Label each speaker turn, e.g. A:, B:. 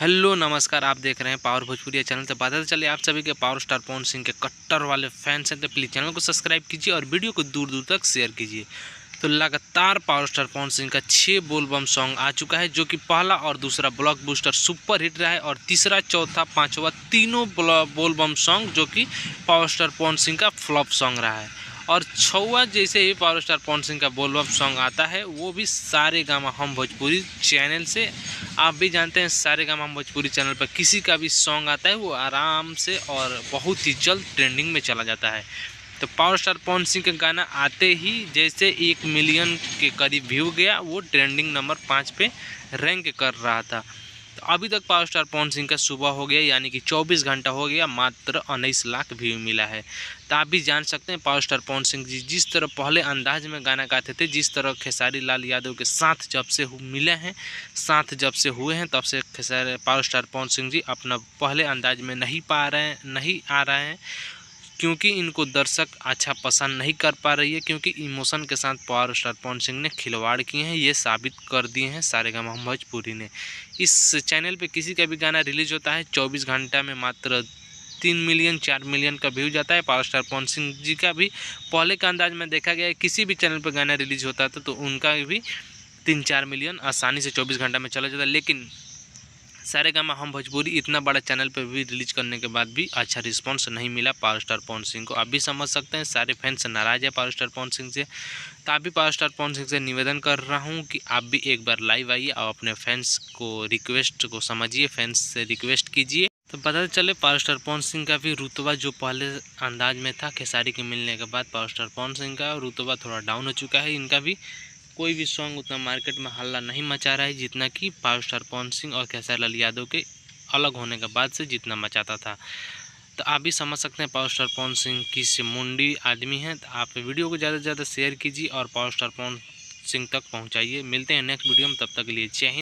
A: Hello नमस्कार, आप देख रहे हैं पावर भोजपुरी चैनल। से पता चले आप सभी के पावर स्टार पवन सिंह के कट्टर वाले फैंस हैं तो प्लीज़ चैनल को सब्सक्राइब कीजिए और वीडियो को दूर दूर तक शेयर कीजिए। तो लगातार पावर स्टार पवन सिंह का 6 बोलबम सॉन्ग आ चुका है, जो कि पहला और दूसरा ब्लॉकबस्टर सुपर हिट रहा है और तीसरा चौथा पांचवा तीनों बोलबम सॉन्ग जो कि पावर स्टार पवन सिंह का फ्लॉप सॉन्ग रहा है। और छवा जैसे ही पावर स्टार पवन सिंह का बोलबम सॉन्ग आता है वो भी सारेगामा हम भोजपुरी चैनल से। आप भी जानते हैं सारेगामा हम भोजपुरी चैनल पर किसी का भी सॉन्ग आता है वो आराम से और बहुत ही जल्द ट्रेंडिंग में चला जाता है। तो पावर स्टार पवन सिंह का गाना आते ही जैसे 1 मिलियन के करीब व्यू गया, वो ट्रेंडिंग नंबर 5 पे रैंक कर रहा था। तो अभी तक पावर स्टार पवन सिंह का सुबह हो गया, यानी कि 24 घंटा हो गया, मात्र 19 लाख व्यू मिला है। तो आप भी जान सकते हैं पावर स्टार पवन सिंह जी जिस तरह पहले अंदाज में गाना गाते थे, जिस तरह खेसारी लाल यादव के साथ जब से मिले हैं, साथ जब से हुए हैं, तब से पावर स्टार पवन सिंह जी अपना पहले अंदाज में नहीं आ रहे हैं, क्योंकि इनको दर्शक अच्छा पसंद नहीं कर पा रही है, क्योंकि इमोशन के साथ पावर स्टार पवन सिंह ने खिलवाड़ किए हैं, ये साबित कर दिए हैं सारेगामा भोजपुरी ने। इस चैनल पे किसी का भी गाना रिलीज होता है 24 घंटा में मात्र 3 मिलियन 4 मिलियन का व्यू जाता है। पावर स्टार पवन सिंह जी का भी पहले का अंदाज में देखा गया है, किसी भी चैनल पर गाना रिलीज होता था तो उनका भी 3-4 मिलियन आसानी से 24 घंटा में चला जाता है। लेकिन सारेगामा हम भोजपुरी इतना बड़ा चैनल पर भी रिलीज करने के बाद भी अच्छा रिस्पांस नहीं मिला पावर स्टार पवन सिंह को। आप भी समझ सकते हैं सारे फैंस नाराज़ है पावर स्टार पवन सिंह से। तो आप भी पावर स्टार पवन सिंह से निवेदन कर रहा हूं कि आप भी एक बार लाइव आइए और अपने फैंस को रिक्वेस्ट को समझिए, फैंस से रिक्वेस्ट कीजिए। तो पता चले पावर स्टार पवन सिंह का भी रुतबा जो पहले अंदाज में था खेसारी के मिलने के बाद, पावर स्टार पवन सिंह का रुतबा थोड़ा डाउन हो चुका है। इनका भी कोई भी सॉन्ग उतना मार्केट में हल्ला नहीं मचा रहा है जितना कि पावर स्टार पवन सिंह और खेसारी लाल यादव के अलग होने के बाद से जितना मचाता था। तो आप भी समझ सकते हैं पावर स्टार पवन सिंह किस मुंडी आदमी हैं। तो आप वीडियो को ज़्यादा से ज़्यादा शेयर कीजिए और पावर स्टार पवन सिंह तक पहुंचाइए। मिलते हैं नेक्स्ट वीडियो में, तब तक के लिए जय हिंद।